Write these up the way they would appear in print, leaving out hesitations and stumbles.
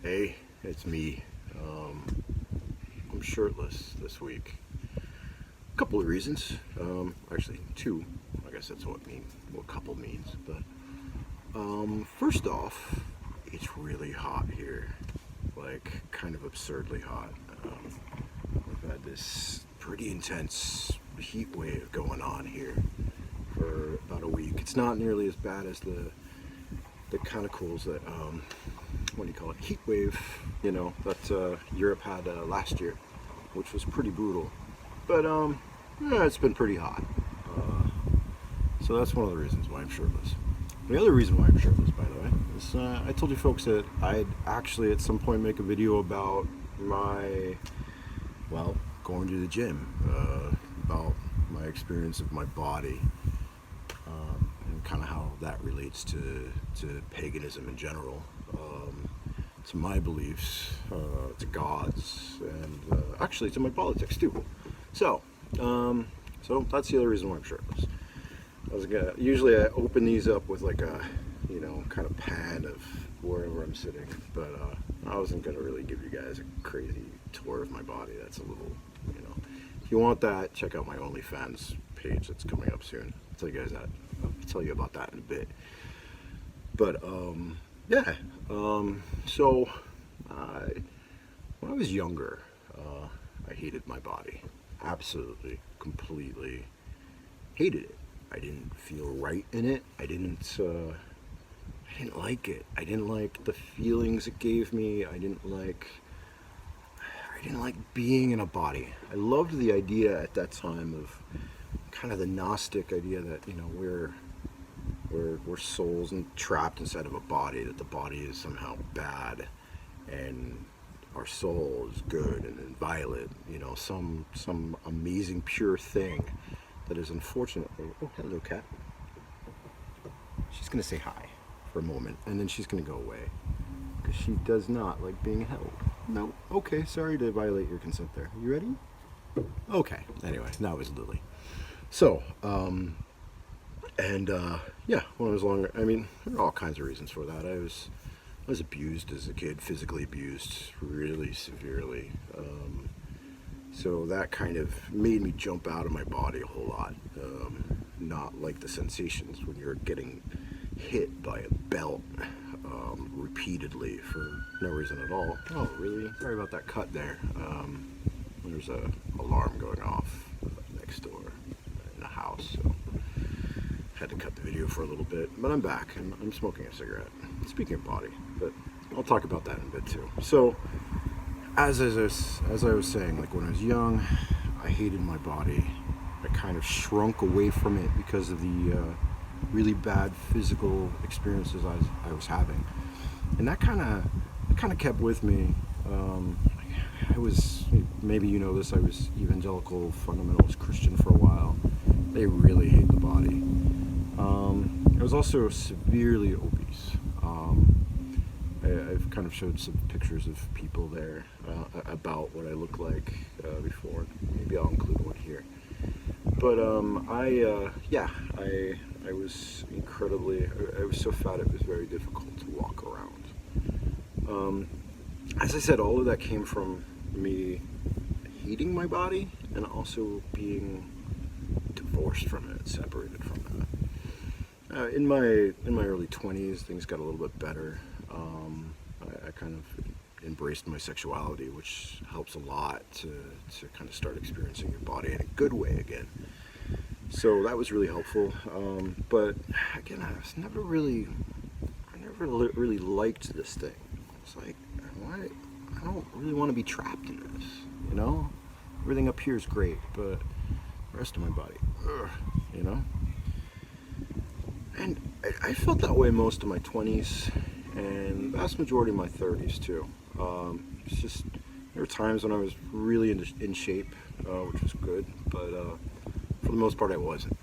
Hey, it's me. I'm shirtless this week. A couple of reasons. Actually, two. I guess that's what couple means. But first off, it's really hot here. Like, kind of absurdly hot. We've had this pretty intense heat wave going on here for about a week. It's not nearly as bad as the kind of cools that what do you call it, heat wave, that Europe had last year, which was pretty brutal. But yeah, it's been pretty hot. So that's one of the reasons why I'm shirtless. The other reason why I'm shirtless, by the way, is I told you folks that I'd actually at some point make a video about going to the gym, about my experience of my body, and kind of how that relates to paganism in general, to my beliefs, to God's, and actually to my politics too. So that's the other reason why I'm shirtless. Usually I open these up with like a, kind of pan of wherever I'm sitting, but I wasn't gonna really give you guys a crazy tour of my body. That's a little, If you want that, check out my OnlyFans page that's coming up soon. I'll tell you guys that. I'll tell you about that in a bit. But yeah. So when I was younger, I hated my body. Absolutely, completely hated it. I didn't feel right in it. I didn't like it. I didn't like the feelings it gave me. I didn't like being in a body. I loved the idea at that time of kind of the Gnostic idea that, we're souls and trapped inside of a body, that the body is somehow bad and our soul is good and inviolate, some amazing pure thing that is unfortunately, oh, hello cat. She's gonna say hi for a moment and then she's gonna go away because she does not like being held. No, okay, sorry to violate your consent there. You ready? Okay, anyway, that was Lily. So, yeah, when I was longer, there are all kinds of reasons for that. I was abused as a kid, physically abused really severely. So that kind of made me jump out of my body a whole lot. Not like the sensations when you're getting hit by a belt repeatedly for no reason at all. Oh, really? Sorry about that cut there. There's a alarm going off next door in the house, so had to cut the video for a little bit. But I'm back and I'm smoking a cigarette. Speaking of body, but I'll talk about that in a bit too. So, as I was saying, like when I was young, I hated my body. I kind of shrunk away from it because of the really bad physical experiences I was having, and that kind of kept with me. I was, maybe you know this, I was evangelical fundamentalist Christian for a while. They really hate the body. I was also severely obese. I've kind of showed some pictures of people there about what I look like before. Maybe I'll include one here. But I was incredibly, I was so fat it was very difficult to walk around. As I said, all of that came from me hating my body and also being divorced from it, separated from that. In my early 20s, things got a little bit better. I kind of embraced my sexuality, which helps a lot to kind of start experiencing your body in a good way again. So that was really helpful. But again, I never really liked this thing. It's like, I don't really want to be trapped in this, Everything up here is great, but the rest of my body, And I felt that way most of my 20s and vast majority of my 30s too. It's just, there were times when I was really in shape, which was good, but for the most part I wasn't.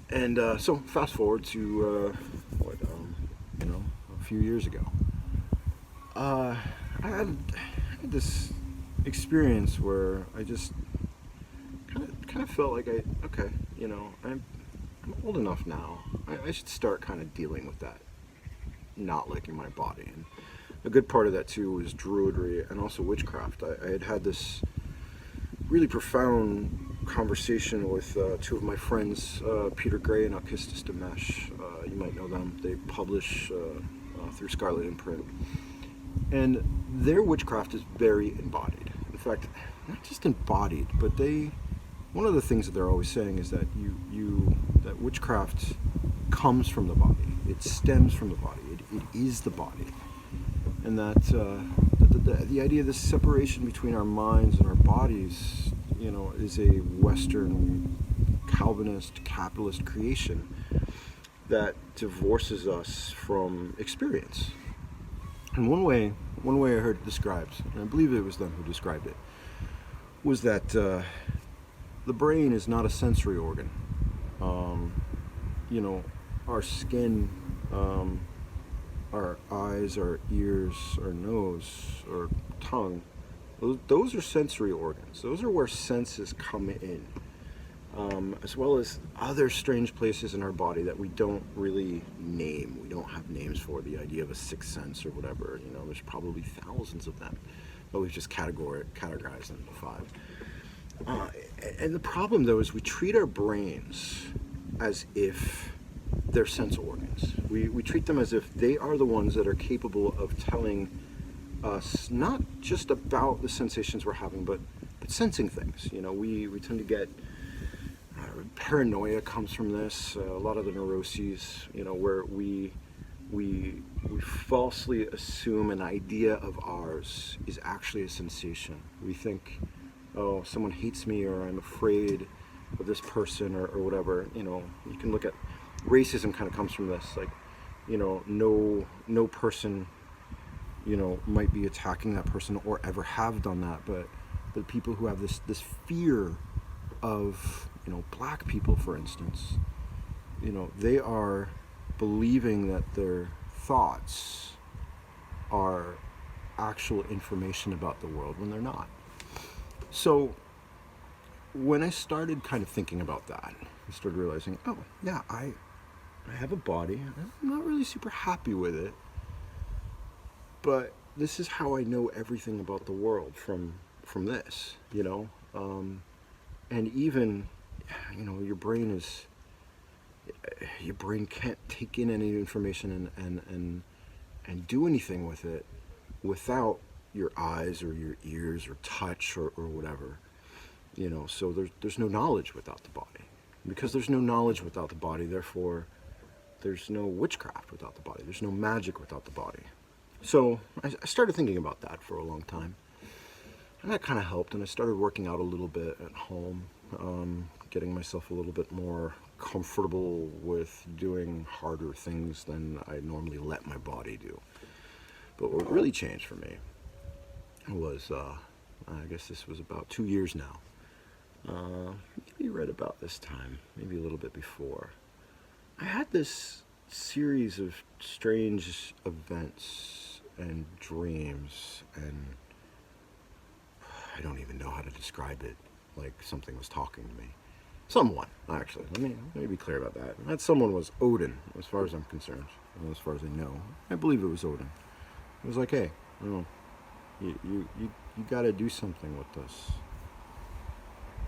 And so fast forward to a few years ago. I had this experience where I just kind of felt like I'm old enough now. I should start kind of dealing with that, not liking my body. And a good part of that too was Druidry and also witchcraft. I had had this really profound conversation with two of my friends, Peter Gray and Alkistis Damesh. You might know them. They publish through Scarlet Imprint. And their witchcraft is very embodied. In fact, not just embodied, but one of the things that they're always saying is that that witchcraft comes from the body. It stems from the body. It is the body. And that the idea of this separation between our minds and our bodies, is a Western Calvinist capitalist creation that divorces us from experience. And one way I heard it described, and I believe it was them who described it, was that the brain is not a sensory organ. Our skin, our eyes, our ears, our nose, our tongue, those are sensory organs. Those are where senses come in, as well as other strange places in our body that we don't really name. We don't have names for. The idea of a sixth sense or whatever. There's probably thousands of them, but we've just categorized them into 5. And the problem, though, is we treat our brains as if they're sense organs. We treat them as if they are the ones that are capable of telling us not just about the sensations we're having, but sensing things. We tend to get paranoia comes from this. A lot of the neuroses, where we falsely assume an idea of ours is actually a sensation. We think, oh, someone hates me, or I'm afraid of this person, or whatever. You can look at racism. Kind of comes from this, like, no person might be attacking that person or ever have done that, but the people who have this fear of black people, for instance, they are believing that their thoughts are actual information about the world when they're not. So when I started kind of thinking about that, I started realizing, oh yeah, I have a body. I'm not really super happy with it, but this is how I know everything about the world from this, and even, your brain can't take in any information and do anything with it without your eyes or your ears or touch or whatever, so there's no knowledge without the body. Because there's no knowledge without the body, therefore there's no witchcraft without the body. There's no magic without the body. So I started thinking about that for a long time. And that kind of helped, and I started working out a little bit at home, getting myself a little bit more comfortable with doing harder things than I normally let my body do. But what really changed for me was, I guess this was about 2 years now, maybe right about this time, maybe a little bit before. I had this series of strange events and dreams, and I don't even know how to describe it, like something was talking to me. Someone, actually. Let me be clear about that. That someone was Odin, as far as I'm concerned, and as far as I know. I believe it was Odin. It was like, hey, you got to do something with this.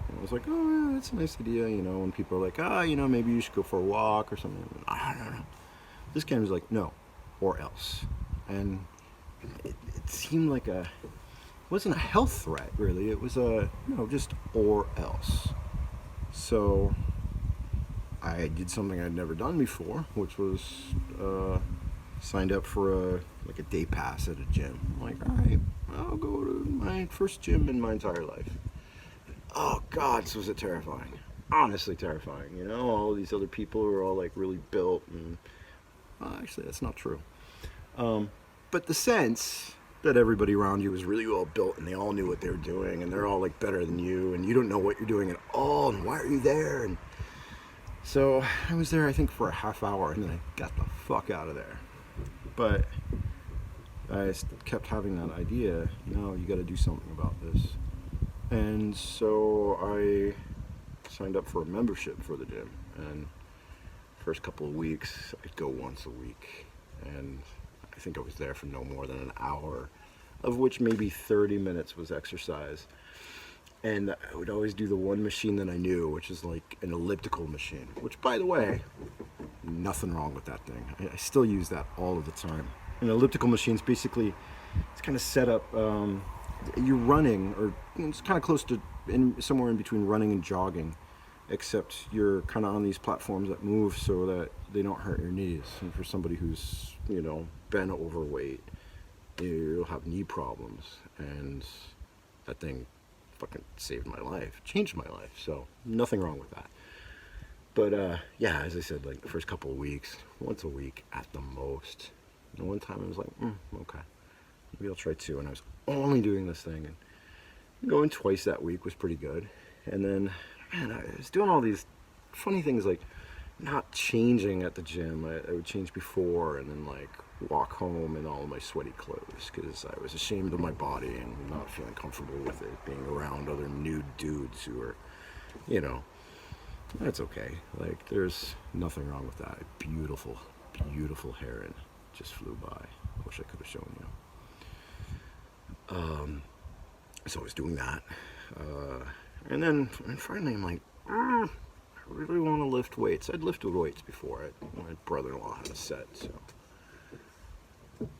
And I was like, oh, yeah, that's a nice idea, when people are like, maybe you should go for a walk or something. No. This guy was like, no, or else. And it seemed like it wasn't a health threat, really. It was just or else. So I did something I'd never done before, which was signed up for a day pass at a gym. I'm like, all right, I'll go to my first gym in my entire life. Oh God, was it terrifying. Honestly terrifying, all these other people who are all like really built, and actually that's not true. But the sense that everybody around you was really well built, and they all knew what they were doing, and they're all like better than you, and you don't know what you're doing at all, and why are you there? And so I was there, I think, for a half hour, and then I got the fuck out of there. But I kept having that idea, you got to do something about this. And so I signed up for a membership for the gym, and first couple of weeks I'd go once a week, and I think I was there for no more than an hour, of which maybe 30 minutes was exercise. And I would always do the one machine that I knew, which is like an elliptical machine, which, by the way, nothing wrong with that thing. I still use that all of the time. An elliptical machine is basically, it's kind of set up, you're running, or it's kind of close to, somewhere in between running and jogging, except you're kind of on these platforms that move so that they don't hurt your knees. And for somebody who's, been overweight, you'll have knee problems. And that thing fucking saved my life, changed my life. So nothing wrong with that. But yeah, as I said, like the first couple of weeks, once a week at the most. And one time I was like, okay, maybe I'll try 2. And I was only doing this thing, and going twice that week was pretty good. And then, man, I was doing all these funny things, like not changing at the gym. I would change before, and then like walk home in all of my sweaty clothes because I was ashamed of my body and not feeling comfortable with it, being around other nude dudes who are, that's okay. Like, there's nothing wrong with that. A beautiful, beautiful heron just flew by. I wish I could have shown you. So I was doing that. And finally I'm like, I really want to lift weights. I'd lifted weights before. My brother-in-law had a set, so.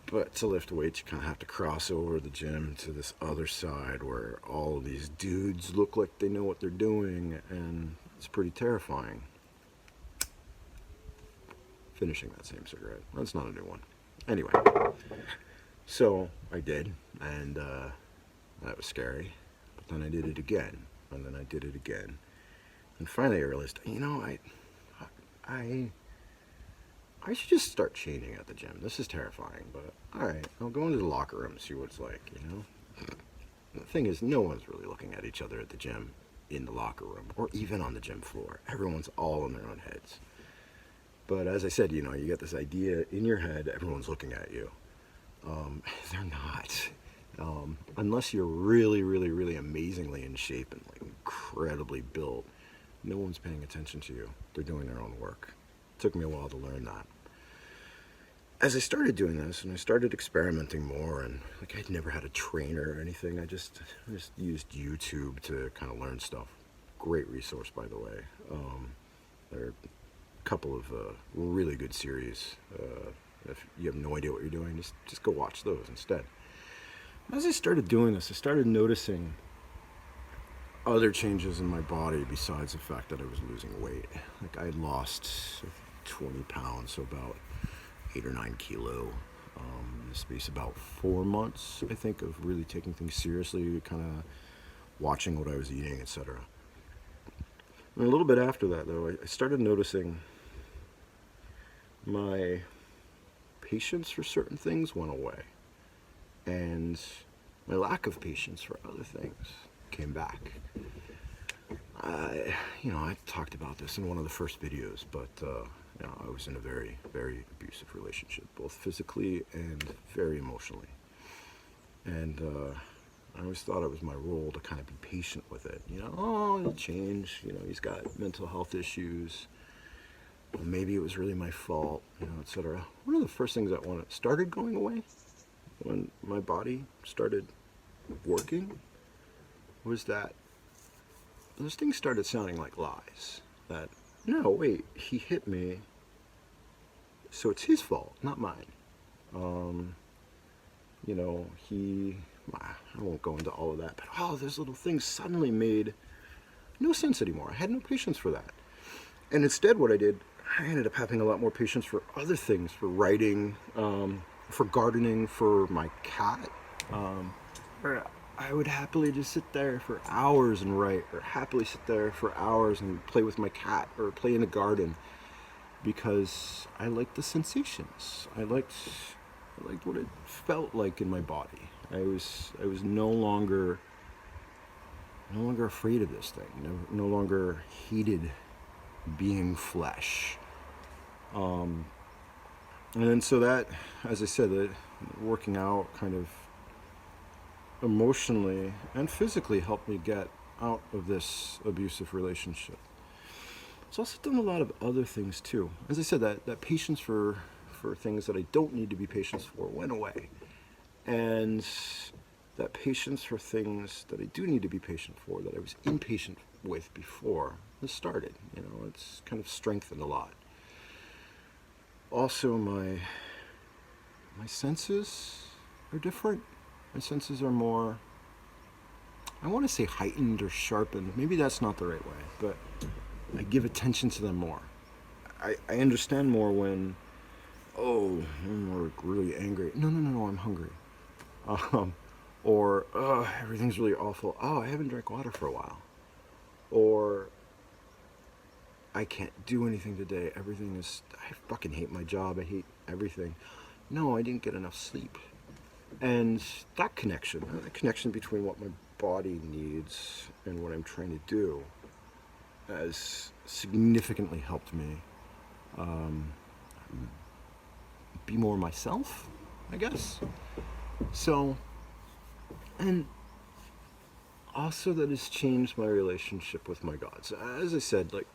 But to lift weights, you kind of have to cross over the gym to this other side where all of these dudes look like they know what they're doing, and it's pretty terrifying. Finishing that same cigarette. That's not a new one. Anyway, so I did, and that was scary. But then I did it again, and then I did it again. And finally I realized, I should just start changing at the gym. This is terrifying, but alright, I'll go into the locker room and see what it's like, The thing is, no one's really looking at each other at the gym, in the locker room, or even on the gym floor. Everyone's all in their own heads. But as I said, you get this idea in your head, everyone's looking at you. They're not. Unless you're really, really, really amazingly in shape and like incredibly built, no one's paying attention to you. They're doing their own work. It took me a while to learn that. As I started doing this and I started experimenting more, and like I'd never had a trainer or anything, I just used YouTube to kind of learn stuff. Great resource, by the way. There are a couple of really good series. If you have no idea what you're doing, just go watch those instead. As I started doing this, I started noticing other changes in my body besides the fact that I was losing weight. Like I had lost 20 pounds, so about 8 or 9 kilo, in the space of about 4 months, I think, of really taking things seriously, kind of watching what I was eating, etc. And a little bit after that, though, I started noticing my patience for certain things went away, and my lack of patience for other things came back. I talked about this in one of the first videos, but I was in a very, very abusive relationship, both physically and very emotionally. And I always thought it was my role to kind of be patient with it. It'll change. He's got mental health issues. Well, maybe it was really my fault, etc. One of the first things that started going away when my body started working was that those things started sounding like lies. That, no, wait, he hit me, so it's his fault, not mine. I won't go into all of that, but all those little things suddenly made no sense anymore. I had no patience for that. And instead what I did, I ended up having a lot more patience for other things, for writing, for gardening, for my cat. Where I would happily just sit there for hours and write, or happily sit there for hours and play with my cat, or play in the garden, because I liked the sensations. I liked what it felt like in my body. I was no longer afraid of this thing. No longer hated being flesh. And then so that, as I said, that working out kind of emotionally and physically helped me get out of this abusive relationship. It's also done a lot of other things too. As I said, that patience for for things that I don't need to be patient for went away. And that patience for things that I do need to be patient for, that I was impatient with before, has started. You know, it's kind of strengthened a lot. Also, my senses are different. My senses are more, I want to say heightened or sharpened. Maybe that's not the right way, but I give attention to them more. I understand more when, oh, I'm really angry. No, I'm hungry. Or, everything's really awful. Oh, I haven't drank water for a while. Or, I can't do anything today. Everything is, I fucking hate my job. I hate everything. No, I didn't get enough sleep. And that connection between what my body needs and what I'm trying to do has significantly helped me be more myself, I guess. So, and also that has changed my relationship with my gods. As I said, like,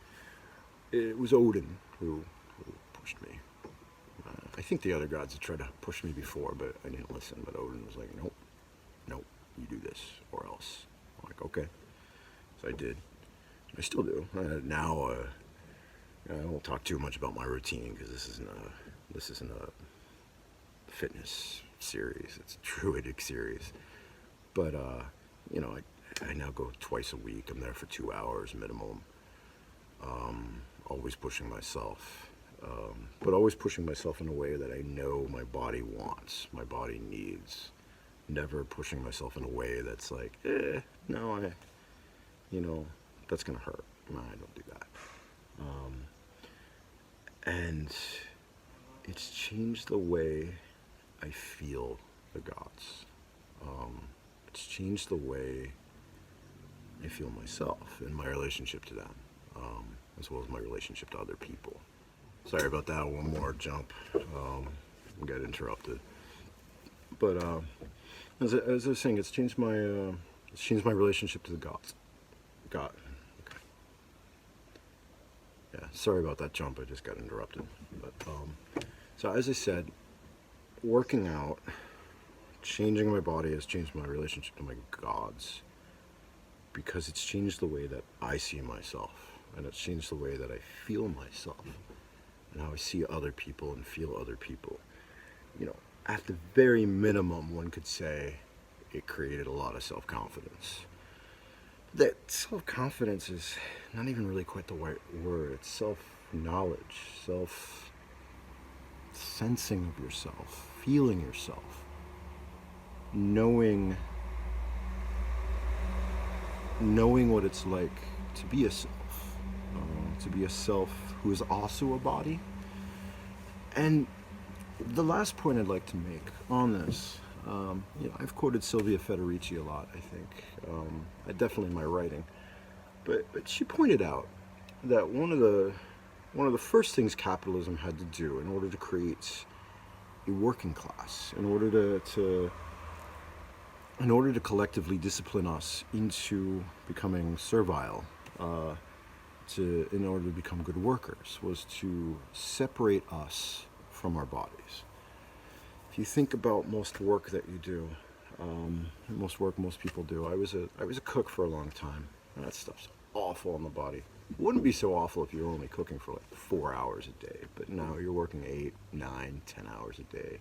it was Odin who pushed me. I think the other gods had tried to push me before, but I didn't listen. But Odin was like, nope, you do this or else. I'm like, okay. So I did. I still do. Now, I won't talk too much about my routine because this isn't a fitness series. It's a druidic series. But, I now go twice a week. I'm there for 2 hours minimum. Always pushing myself. But always pushing myself in a way that I know my body wants, my body needs. Never pushing myself in a way that's like, no, that's gonna hurt. No, I don't do that. And it's changed the way I feel the gods. It's changed the way I feel myself and my relationship to them, as well as my relationship to other people. Sorry about that. One more jump. Got interrupted. But as I was saying, it's changed my relationship to the gods. God. Okay. Yeah. Sorry about that jump. I just got interrupted. But so as I said, working out, changing my body has changed my relationship to my gods, because it's changed the way that I see myself, and it's changed the way that I feel myself, and how I see other people and feel other people. At the very minimum, one could say it created a lot of self-confidence. That self-confidence is not even really quite the right word. It's self-knowledge, self-sensing of yourself, feeling yourself, knowing what it's like to be a self who is also a body. And the last point I'd like to make on this, I've quoted Sylvia Federici a lot, I think, definitely in my writing, but she pointed out that one of the first things capitalism had to do in order to create a working class, in order to collectively discipline us into becoming servile, in order to become good workers, was to separate us from our bodies. If you think about most work that you do, most work most people do. I was a cook for a long time. That stuff's awful on the body. It wouldn't be so awful if you were only cooking for like 4 hours a day, but now you're working 8, 9, 10 hours a day.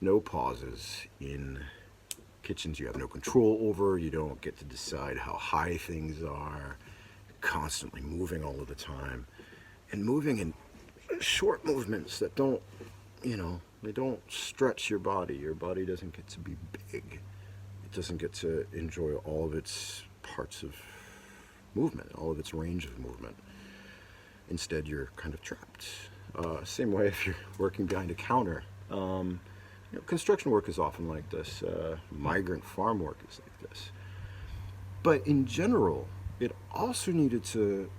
No pauses in kitchens you have no control over. You don't get to decide how high things are. Constantly moving all of the time, and moving in short movements that don't, they don't stretch your body. Your body doesn't get to be big. It doesn't get to enjoy all of its parts of movement, all of its range of movement. Instead, you're kind of trapped. Same way if you're working behind a counter. Construction work is often like this. Migrant farm work is like this. But in general, it also needed to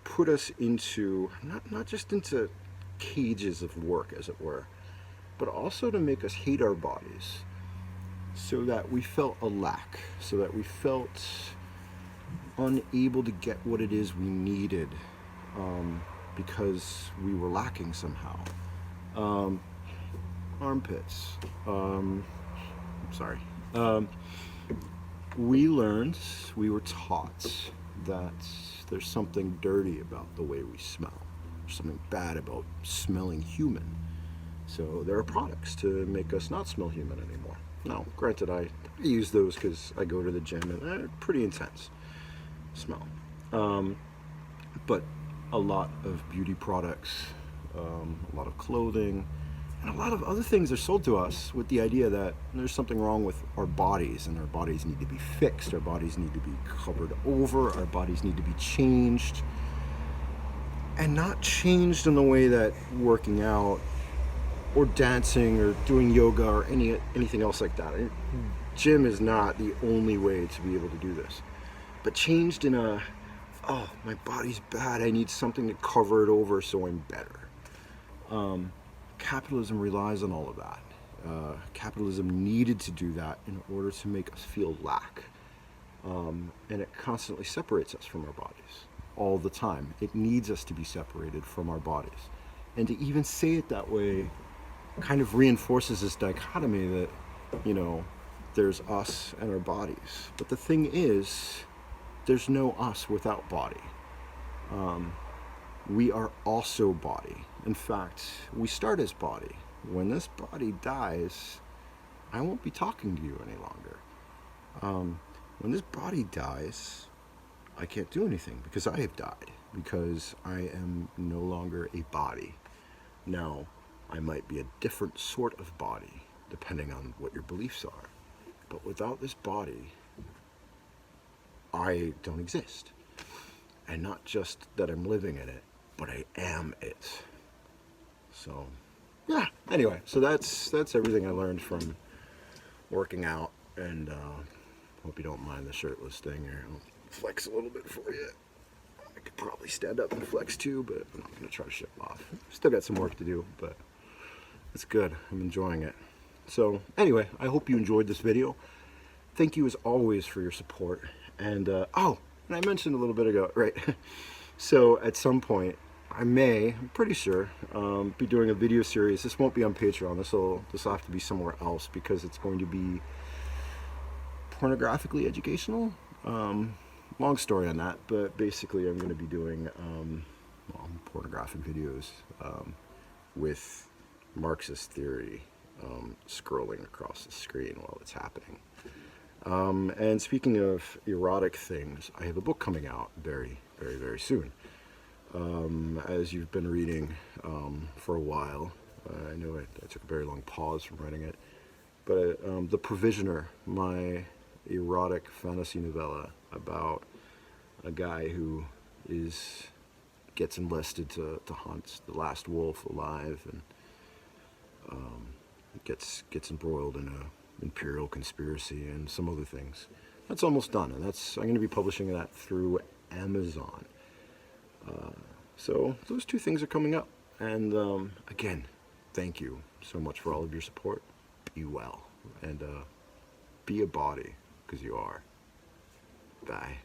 put us into, not just into cages of work, as it were, but also to make us hate our bodies, so that we felt a lack, so that we felt unable to get what it is we needed, because we were lacking somehow. Armpits. Sorry. We were taught that there's something dirty about the way we smell. There's something bad about smelling human. So there are products to make us not smell human anymore. Now, granted, I use those because I go to the gym and they're pretty intense smell. But a lot of beauty products, a lot of clothing, and a lot of other things are sold to us with the idea that there's something wrong with our bodies and our bodies need to be fixed, our bodies need to be covered over, our bodies need to be changed. And not changed in the way that working out or dancing or doing yoga or anything else like that. Gym is not the only way to be able to do this. But changed in a, oh, my body's bad, I need something to cover it over so I'm better. Capitalism relies on all of that. Capitalism needed to do that in order to make us feel lack. And it constantly separates us from our bodies all the time. It needs us to be separated from our bodies. And to even say it that way kind of reinforces this dichotomy that, you know, there's us and our bodies. But the thing is, there's no us without body. We are also body. In fact, we start as body. When this body dies, I won't be talking to you any longer. When this body dies, I can't do anything because I have died, because I am no longer a body. Now, I might be a different sort of body, depending on what your beliefs are. But without this body, I don't exist. And not just that I'm living in it, but I am it. So, yeah. Anyway, so that's everything I learned from working out. And hope you don't mind the shirtless thing here. I'll flex a little bit for you. I could probably stand up and flex too, but I'm not going to try to show off. Still got some work to do, but it's good. I'm enjoying it. So anyway, I hope you enjoyed this video. Thank you as always for your support. And and I mentioned a little bit ago, right? So at some point, I'm pretty sure, be doing a video series. This won't be on Patreon. This will have to be somewhere else because it's going to be pornographically educational. Long story on that, but basically I'm going to be doing pornographic videos with Marxist theory scrolling across the screen while it's happening. And speaking of erotic things, I have a book coming out very, very, very soon. As you've been reading for a while, I know I took a very long pause from writing it, but The Provisioner, my erotic fantasy novella about a guy who gets enlisted to hunt the last wolf alive and gets embroiled in a imperial conspiracy and some other things. That's almost done, and I'm going to be publishing that through Amazon. So those two things are coming up, and again, thank you so much for all of your support. Be well, and be a body, because you are. Bye.